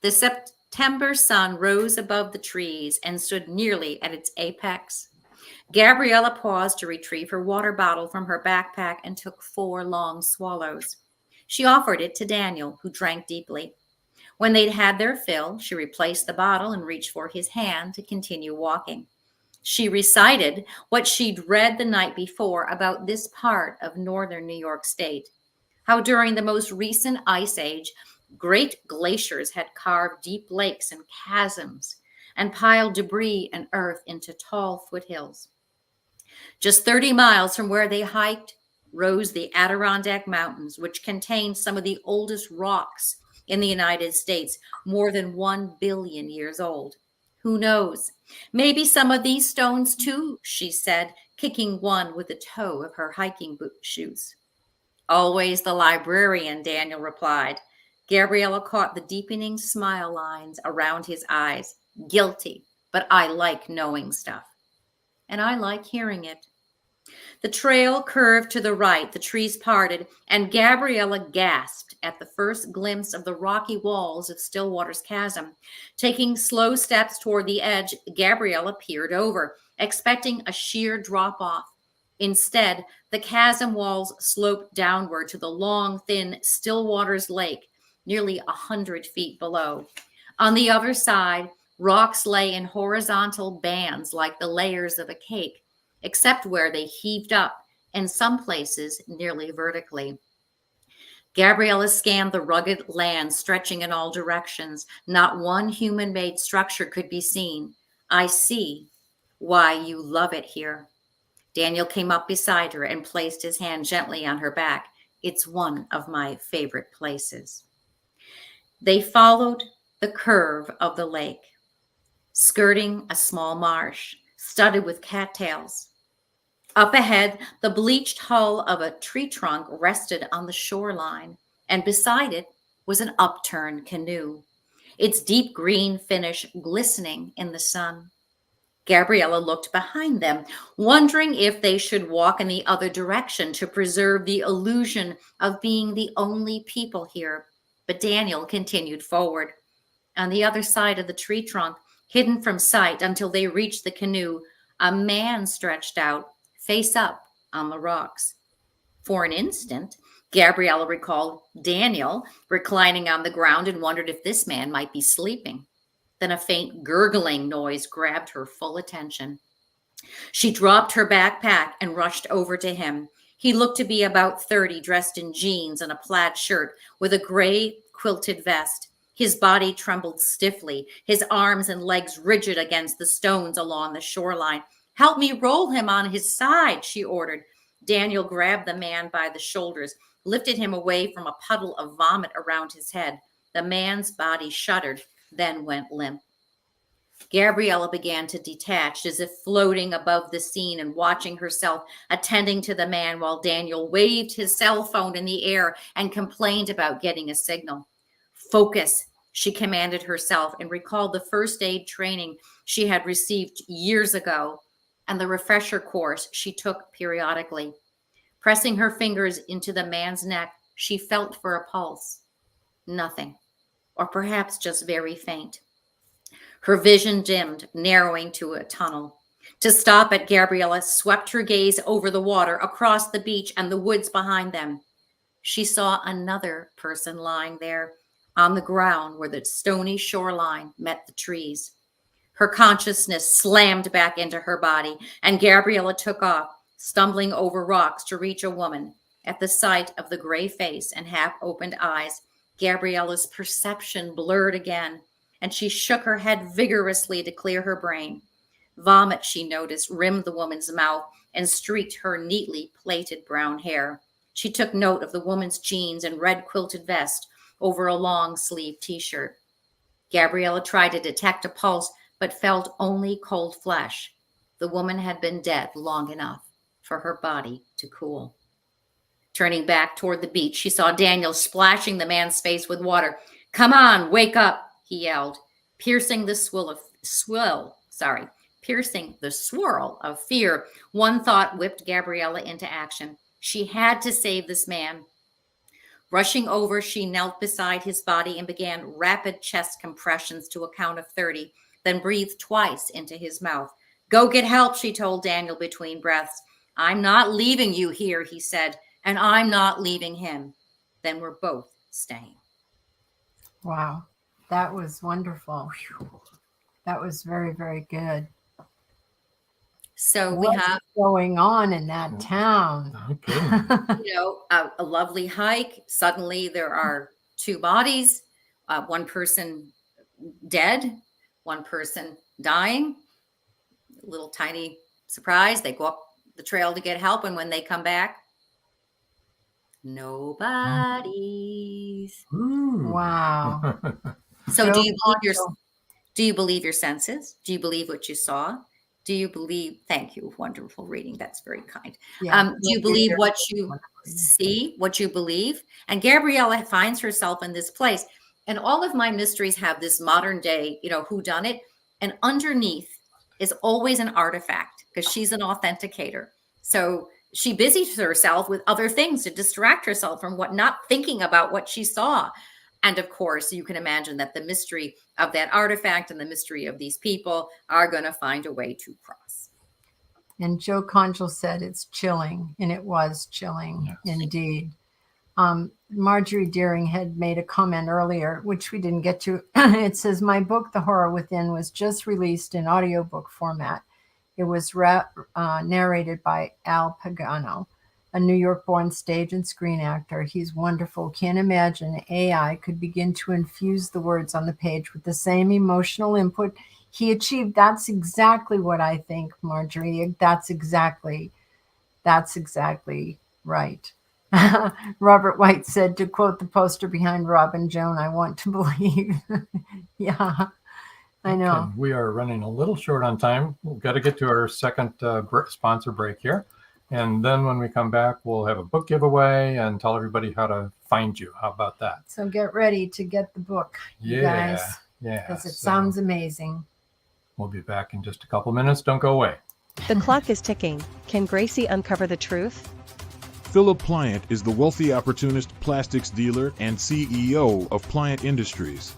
The September sun rose above the trees and stood nearly at its apex. Gabriella paused to retrieve her water bottle from her backpack and took 4 long swallows. She offered it to Daniel, who drank deeply. When they'd had their fill, she replaced the bottle and reached for his hand to continue walking. She recited what she'd read the night before about this part of northern New York State, how during the most recent ice age, great glaciers had carved deep lakes and chasms and piled debris and earth into tall foothills. Just 30 miles from where they hiked rose the Adirondack Mountains, which contained some of the oldest rocks in the United States, more than 1 billion years old. Who knows? Maybe some of these stones too, she said, kicking one with the toe of her hiking boot shoes. Always the librarian, Daniel replied. Gabriella caught the deepening smile lines around his eyes. Guilty, but I like knowing stuff. And I like hearing it. The trail curved to the right, the trees parted, and Gabriella gasped at the first glimpse of the rocky walls of Stillwater's Chasm. Taking slow steps toward the edge, Gabriella peered over, expecting a sheer drop-off. Instead, the chasm walls sloped downward to the long, thin Stillwater's Lake, nearly 100 feet below. On the other side, rocks lay in horizontal bands like the layers of a cake, except where they heaved up, in some places nearly vertically. Gabriella scanned the rugged land stretching in all directions. Not one human-made structure could be seen. I see why you love it here. Daniel came up beside her and placed his hand gently on her back. It's one of my favorite places. They followed the curve of the lake, skirting a small marsh studded with cattails. Up ahead, the bleached hull of a tree trunk rested on the shoreline, and beside it was an upturned canoe, its deep green finish glistening in the sun. Gabriella looked behind them, wondering if they should walk in the other direction to preserve the illusion of being the only people here. But Daniel continued forward. On the other side of the tree trunk, hidden from sight until they reached the canoe, a man stretched out, face up on the rocks. For an instant, Gabriella recalled Daniel reclining on the ground and wondered if this man might be sleeping. Then a faint gurgling noise grabbed her full attention. She dropped her backpack and rushed over to him. He looked to be about 30, dressed in jeans and a plaid shirt with a gray quilted vest. His body trembled stiffly, his arms and legs rigid against the stones along the shoreline. Help me roll him on his side, she ordered. Daniel grabbed the man by the shoulders, lifted him away from a puddle of vomit around his head. The man's body shuddered, then went limp. Gabriella began to detach, as if floating above the scene and watching herself attending to the man while Daniel waved his cell phone in the air and complained about getting a signal. Focus, she commanded herself, and recalled the first aid training she had received years ago and the refresher course she took periodically. Pressing her fingers into the man's neck, she felt for a pulse. Nothing, or perhaps just very faint. Her vision dimmed, narrowing to a tunnel. To stop it, Gabriella swept her gaze over the water, across the beach and the woods behind them. She saw another person lying there on the ground where the stony shoreline met the trees. Her consciousness slammed back into her body, and Gabriella took off, stumbling over rocks to reach a woman. At the sight of the gray face and half-opened eyes, Gabriella's perception blurred again, and she shook her head vigorously to clear her brain. Vomit, she noticed, rimmed the woman's mouth and streaked her neatly plaited brown hair. She took note of the woman's jeans and red quilted vest over a long-sleeved t-shirt. Gabriella tried to detect a pulse, but felt only cold flesh. The woman had been dead long enough for her body to cool. Turning back toward the beach, she saw Daniel splashing the man's face with water. "Come on, wake up," he yelled, piercing the swirl of fear. One thought whipped Gabriella into action. She had to save this man. Rushing over, she knelt beside his body and began rapid chest compressions to a count of 30, then breathed twice into his mouth. "Go get help," she told Daniel between breaths. "I'm not leaving you here," he said, "and I'm not leaving him. Then we're both staying." Wow. That was wonderful. That was very, very good. So What's going on in that town? Okay. A lovely hike. Suddenly there are two bodies, one person dead, one person dying. A little tiny surprise. They go up the trail to get help, and when they come back, no bodies. Ooh. Wow. So do you believe your senses? Do you believe what you saw? Do you believe, thank you, wonderful reading. That's very kind. Yeah. Do you believe what you see, what you believe? And Gabriella finds herself in this place. And all of my mysteries have this modern day, whodunit. And underneath is always an artifact because she's an authenticator. So she busies herself with other things to distract herself from not thinking about what she saw. And of course, you can imagine that the mystery of that artifact and the mystery of these people are going to find a way to cross. And Joe Conjal said it's chilling, and it was chilling, yes, indeed. Marjorie Deering had made a comment earlier, which we didn't get to. It says, "My book, The Horror Within, was just released in audiobook format. It was narrated by Al Pagano, a New York-born stage and screen actor. He's wonderful. Can't imagine AI could begin to infuse the words on the page with the same emotional input he achieved." That's exactly what I think, Marjorie. That's exactly right. Robert White said, to quote the poster behind Rob and Joan, "I want to believe." Yeah, I know. Okay. We are running a little short on time. We've got to get to our second sponsor break here. And then when we come back, we'll have a book giveaway and tell everybody how to find you. How about that? So get ready to get the book, you guys. Yeah. Because it sounds amazing. We'll be back in just a couple minutes. Don't go away. The clock is ticking. Can Gracie uncover the truth? Philip Pliant is the wealthy opportunist plastics dealer and CEO of Pliant Industries.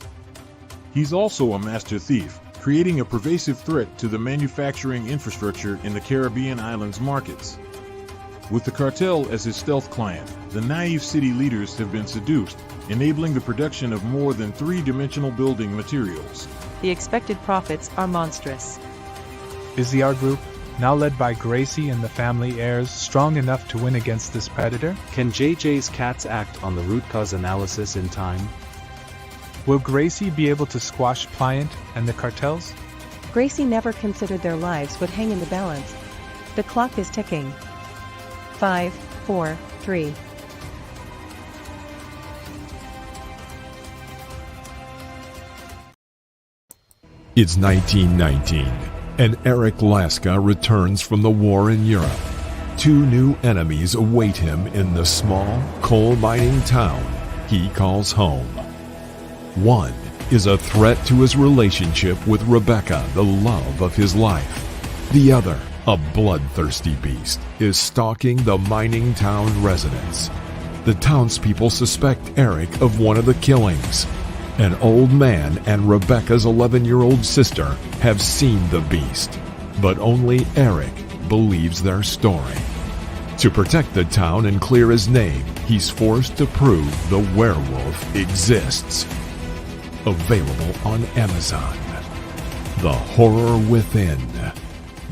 He's also a master thief, creating a pervasive threat to the manufacturing infrastructure in the Caribbean islands markets. With the cartel as his stealth client, the naive city leaders have been seduced, enabling the production of more than three-dimensional building materials. The expected profits are monstrous. Is the art group, now led by Gracie and the family heirs, strong enough to win against this predator? Can JJ's cats act on the root cause analysis in time? Will Gracie be able to squash Pliant and the cartels? Gracie never considered their lives would hang in the balance. The clock is ticking. 5, 4, 3. It's 1919, and Eric Laska returns from the war in Europe. Two new enemies await him in the small, coal-mining town he calls home. One is a threat to his relationship with Rebecca, the love of his life. The other, a bloodthirsty beast, is stalking the mining town residents. The townspeople suspect Eric of one of the killings. An old man and Rebecca's 11-year-old sister have seen the beast, but only Eric believes their story. To protect the town and clear his name, he's forced to prove the werewolf exists. Available on Amazon. The Horror Within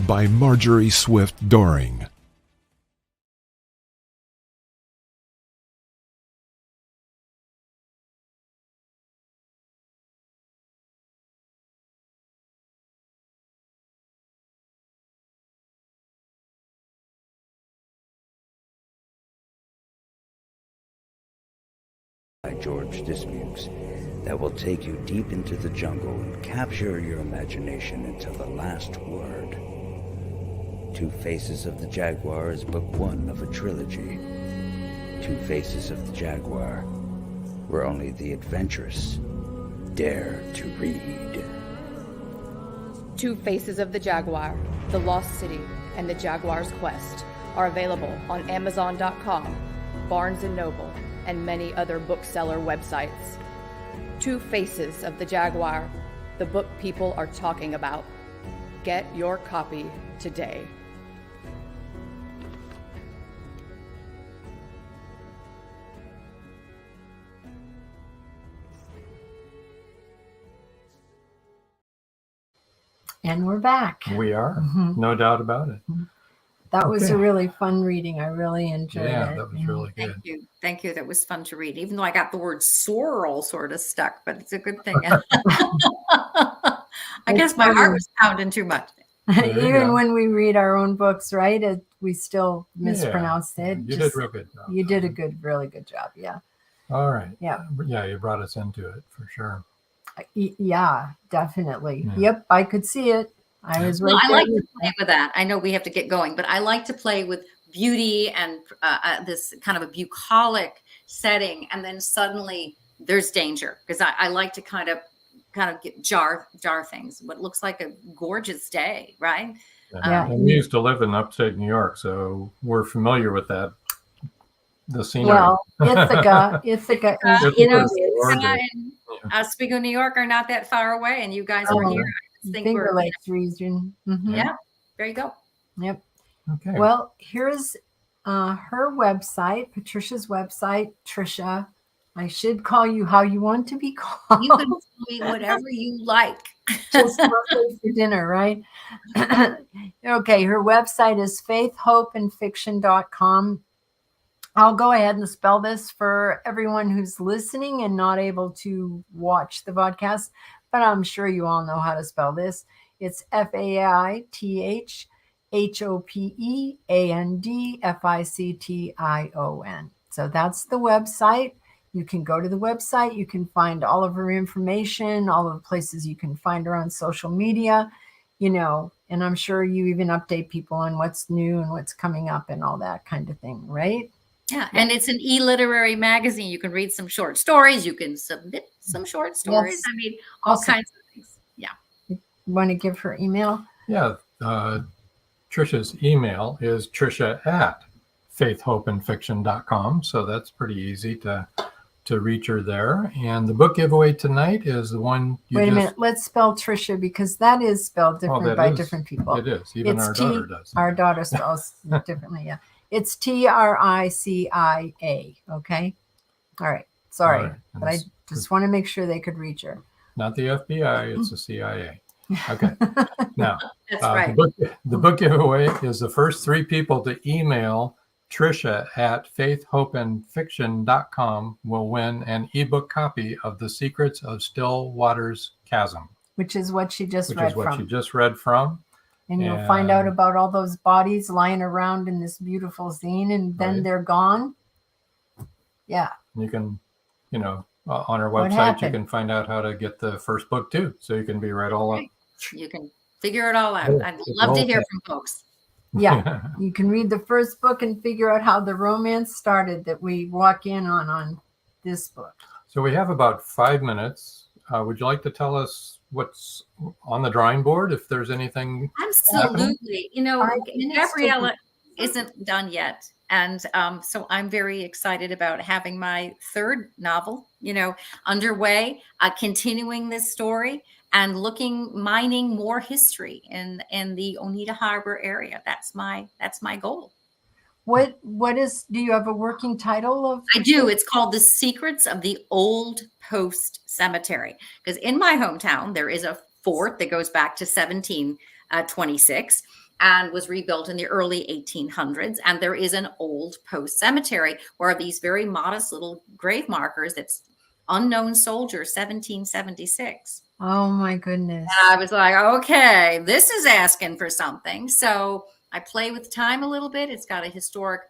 by Marjorie Swift Doring. by George Dismukes that will take you deep into the jungle and capture your imagination until the last word. Two Faces of the Jaguar is book one of a trilogy. Two Faces of the Jaguar, where only the adventurous dare to read. Two Faces of the Jaguar, The Lost City, and The Jaguar's Quest are available on Amazon.com, Barnes & Noble, and many other bookseller websites. Two Faces of the Jaguar, the book people are talking about. Get your copy today. And we're back. We are, Mhm. no doubt about it. That was Okay. a really fun reading. I really enjoyed Yeah, it. that was really good. Thank you. Thank you. That was fun to read, even though I got the word sorrel sort of stuck, but it's a good thing. I guess my heart was pounding too much. There you Even go. when we read our own books, right? We still Yeah, mispronounce it. You did real good. Though. You did a really good job. Yeah. All right. Yeah. Yeah, you brought us into it for sure. Yeah, definitely. Yeah. Yep, I could see it. I was right Well, I there like with to play with that. I know we have to get going, but I like to play with beauty and this kind of a bucolic setting, and then suddenly there's danger, because I like to kind of jar things. What looks like a gorgeous day, right? Yeah. And we used to live in upstate New York, so we're familiar with that. The scenery. Well, Ithaca, you know, Ithaca and Oswego, New York are not that far away, and you guys were here. I think Finger we're Lakes region. Mhm. yeah. There you go. Yep. Okay. Well, here's her website, Patricia's website. Tricia, I should call you how you want to be called. You can tell me whatever you like. Just for dinner, right? Okay, her website is faithhopeandfiction.com. I'll go ahead and spell this for everyone who's listening and not able to watch the podcast, but I'm sure you all know how to spell this. It's FAITHHOPEANDFICTION. So that's the website. You can go to the website. You can find all of her information, all of the places you can find her on social media, and I'm sure you even update people on what's new and what's coming up and all that kind of thing, right? Yeah, and it's an e-literary magazine. You can read some short stories. You can submit some short stories. Yes. I mean, all Awesome. kinds of things. Yeah. You want to give her email? Yeah. Tricia's email is tricia@faithhopeandfiction.com. So that's pretty easy to reach her there. And the book giveaway tonight is the one you Wait a just... minute. Let's spell Tricia, because that is spelled different by different people. It is. Even It's our daughter does. Our daughter spells differently. Yeah. It's TRICIA. Okay. All right. Sorry. All right. But I just want to make sure they could reach her. Not the FBI, it's the CIA. Okay. Now, That's right. The book giveaway is the first 3 people to email Tricia@faithhopeandfiction.com will win an ebook copy of The Secrets of Still Waters Chasm. Which is what she just Which read is what from. she just read from. And you'll find out about all those bodies lying around in this beautiful scene, and then they're gone. Yeah. You can, on our What website, you happened? can find out how to get the first book too. So you can be right all up. You can figure it all out. Oh, I'd it's love to all hear okay. from folks. Yeah. You can read the first book and figure out how the romance started that we walk in on this book. So we have about 5 minutes. Would you like to tell us what's on the drawing board, if there's anything happening? Absolutely. Gabriella isn't done yet. And so I'm very excited about having my third novel, underway, continuing this story and mining more history in the Ohnita Harbor area. That's my goal. Do you have a working title of? I do. It's called The Secrets of the Old Post Cemetery. Because in my hometown, there is a fort that goes back to 1726 and was rebuilt in the early 1800s. And there is an old post cemetery where these very modest little grave markers, that's unknown soldier, 1776. Oh my goodness. And I was like, okay, this is asking for something. So I play with time a little bit. It's got a historic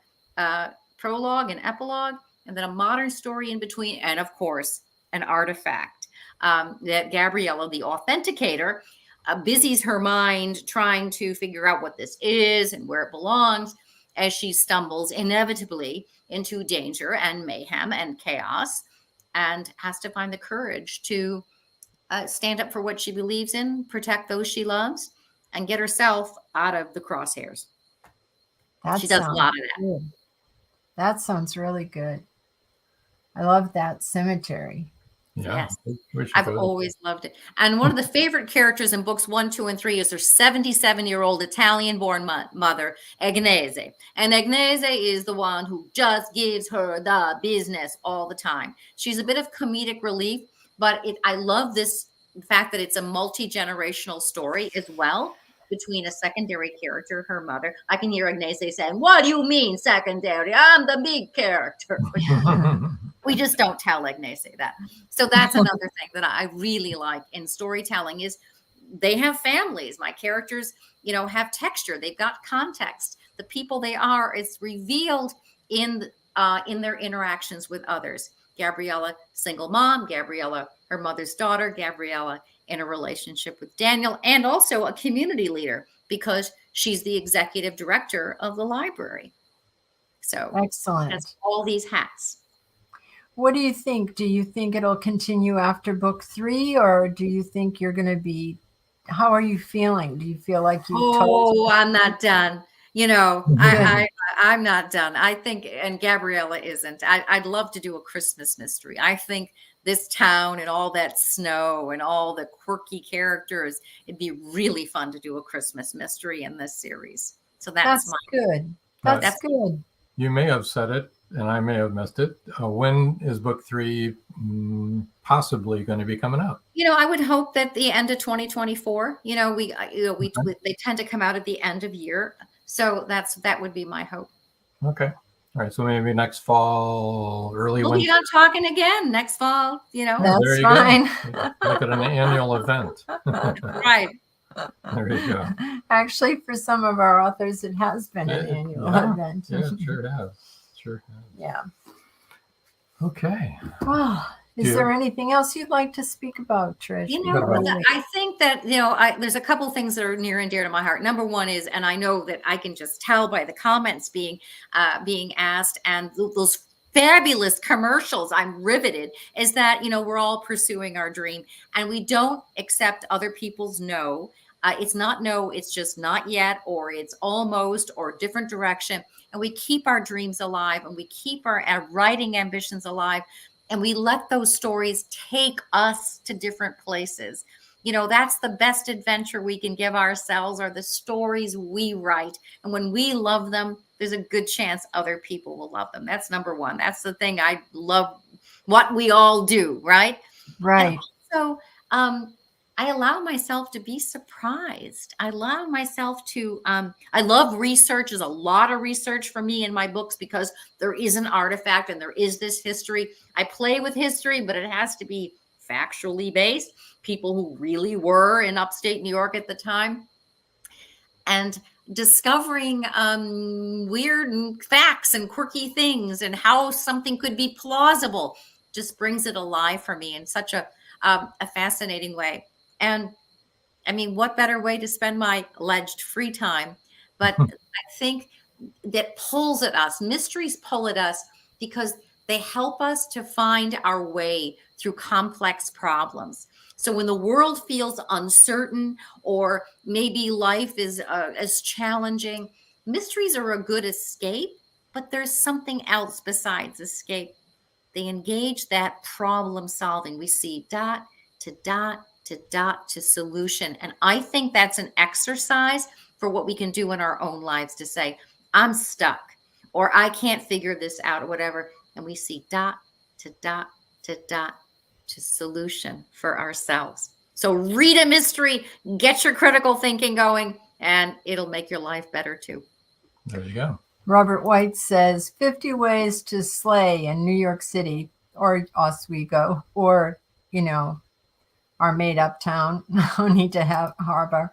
prologue and epilogue. and then a modern story in between, and of course, an artifact. That Gabriella, the authenticator, busies her mind trying to figure out what this is and where it belongs as she stumbles inevitably into danger and mayhem and chaos, and has to find the courage to stand up for what she believes in, protect those she loves, and get herself out of the crosshairs. She does a lot of that. Good. That sounds really good. I love that cemetery. Yeah, yes. I've always loved it. And one of the favorite characters in books 1, 2, and 3 is her 77-year-old Italian-born mother, Agnese. And Agnese is the one who just gives her the business all the time. She's a bit of comedic relief, but I love this fact that it's a multi-generational story as well, between a secondary character, her mother. I can hear Agnese saying, "What do you mean secondary? I'm the big character." We just don't tell Agnese that. So that's another thing that I really like in storytelling is they have families. My characters, have texture. They've got context. The people they are is revealed in their interactions with others. Gabriella, single mom. Gabriella, her mother's daughter. Gabriella, in a relationship with Daniel, and also a community leader because she's the executive director of the library. So excellent. Has all these hats. What do you think? Do you think it'll continue after book 3, or do you think you're going to be, how are you feeling? Do you feel like you I'm not done. I'm not done. I think, and Gabriella isn't. I'd love to do a Christmas mystery. I think this town and all that snow and all the quirky characters, it'd be really fun to do a Christmas mystery in this series. So that's good. That's good. You may have said it, and I may have missed it. When is book 3 possibly going to be coming out? I would hope that the end of 2024. They tend to come out at the end of year, so that would be my hope. Okay. All right. So maybe next fall, early winter. We'll be on talking again next fall. That's fine. Make it an annual event. Right. There you go. Actually, for some of our authors, it has been an annual event. Yeah, sure has. Yeah. Okay. Well, is there anything else you'd like to speak about, Trish? I think that, there's a couple of things that are near and dear to my heart. Number one is, and I know that I can just tell by the comments being asked and those fabulous commercials, I'm riveted, is that, we're all pursuing our dream and we don't accept other people's no. It's not no, it's just not yet, or it's almost, or different direction. And we keep our dreams alive and we keep our writing ambitions alive. And we let those stories take us to different places. That's the best adventure we can give ourselves, are the stories we write. And when we love them, there's a good chance other people will love them. That's number one. That's the thing I love, what we all do, right? Right. So I allow myself to be surprised. I allow myself to, I love research. There's a lot of research for me in my books because there is an artifact and there is this history. I play with history, but it has to be factually based. People who really were in upstate New York at the time. And discovering weird facts and quirky things and how something could be plausible just brings it alive for me in such a fascinating way. And I mean, what better way to spend my alleged free time? But I think that pulls at us. Mysteries pull at us because they help us to find our way through complex problems. So when the world feels uncertain or maybe life is as challenging, mysteries are a good escape, but there's something else besides escape. They engage that problem solving. We see dot to dot to dot to solution. And I think that's an exercise for what we can do in our own lives to say, I'm stuck, or I can't figure this out, or whatever. And we see dot to dot to dot to solution for ourselves. So read a mystery, get your critical thinking going, and it'll make your life better too. There you go. Robert White says 50 ways to slay in New York City, or Oswego, or, our made up town, Ohnita Harbor,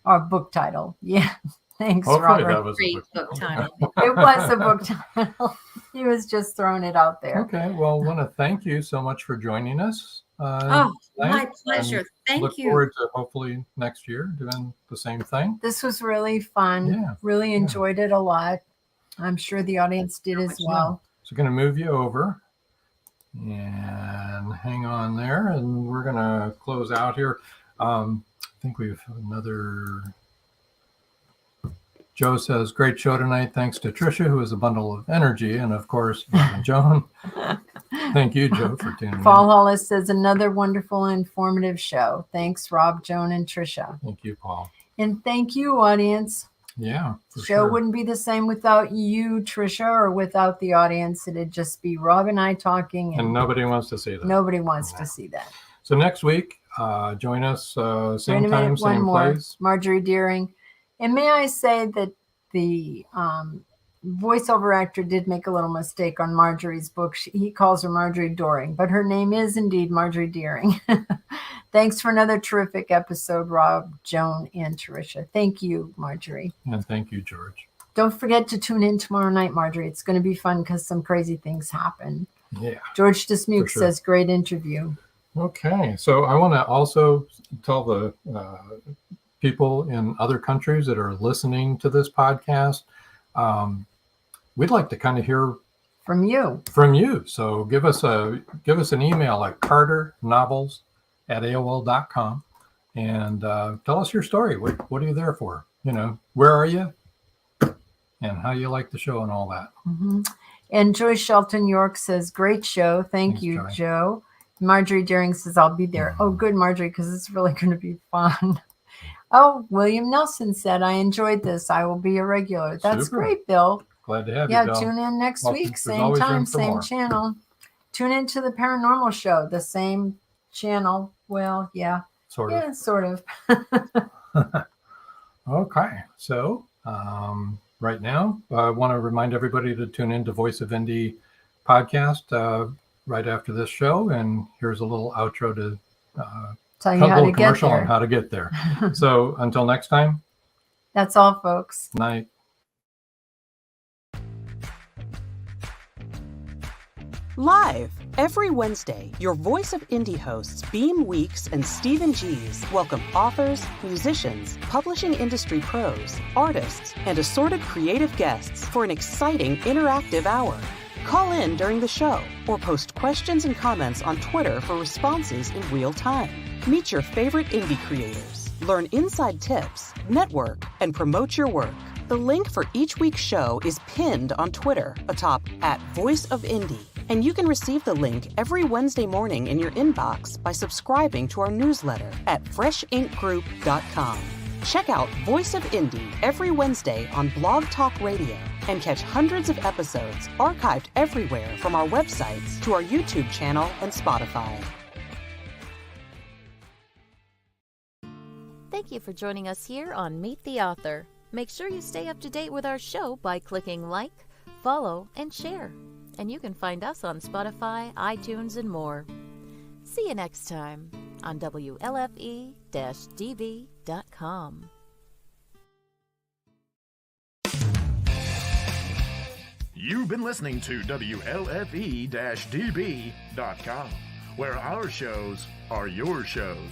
our book title. Yeah. Thanks, Hopefully Robert. that was a Great book. book title. It was a book title. He was just throwing it out there. Okay, well, I want to thank you so much for joining us. Oh, my tonight, pleasure. and Thank look you. forward to hopefully next year doing the same thing. This was really fun. Yeah, Really enjoyed it a lot. I'm sure the audience did as well. So going to move you over and hang on there, and we're going to close out here. I think we have another. Joe says, great show tonight. Thanks to Tricia, who is a bundle of energy. And of course, Bob and Joan. Thank you, Joe, for tuning Paul in. Hollis says, another wonderful, informative show. Thanks, Rob, Joan, and Tricia. Thank you, Paul. And thank you, audience. Yeah. The show wouldn't be the same without you, Tricia, or without the audience. It'd just be Rob and I talking. And nobody wants to see that. Nobody wants to see that. So next week, join us, same Wait a time, minute, one same more. place. Marjorie Deering. And may I say that the voiceover actor did make a little mistake on Marjorie's book. He calls her Marjorie Doring, but her name is indeed Marjorie Deering. Thanks for another terrific episode, Rob, Joan, and Tricia. Thank you, Marjorie. And thank you, George. Don't forget to tune in tomorrow night, Marjorie. It's going to be fun because some crazy things happen. Yeah. George Dismuke For sure. says, great interview. Okay. So I want to also tell the people in other countries that are listening to this podcast, we'd like to kind of hear from you. So give us an email at carternovels@aol.com and tell us your story. What are you there for? Where are you? And how you like the show and all that. Mm-hmm. And Joyce Shelton York says, great show. Thanks, you, Joy. Joe. Marjorie Deering says, I'll be there. Oh, good, Marjorie, because it's really going to be fun. Oh, William Nelson said, I enjoyed this. I will be a regular. That's Super. Great, Bill. Glad to have you, Yeah, Bill. tune in next week. There's Same always room time, for same more. channel. Tune into the Paranormal Show, the same channel. Well, yeah. Sort of. Yeah, sort of. Okay. So right now, I want to remind everybody to tune into Voice of Indie podcast right after this show. And here's a little outro to tell you how to get commercial there. on how to get there. So until next time. That's all, folks. Night. Live every Wednesday, your Voice of Indie hosts Beam Weeks and Stephen Gees welcome authors, musicians, publishing industry pros, artists, and assorted creative guests for an exciting interactive hour. Call in during the show or post questions and comments on Twitter for responses in real time. Meet your favorite indie creators, learn inside tips, network, and promote your work. The link for each week's show is pinned on Twitter atop @VoiceOfIndie. And you can receive the link every Wednesday morning in your inbox by subscribing to our newsletter at freshinkgroup.com. Check out Voice of Indie every Wednesday on Blog Talk Radio and catch hundreds of episodes archived everywhere from our websites to our YouTube channel and Spotify. Thank you for joining us here on Meet the Author. Make sure you stay up to date with our show by clicking like, follow, and share. And you can find us on Spotify, iTunes, and more. See you next time on WLFE-DB.com. You've been listening to WLFE-DB.com, where our shows are your shows.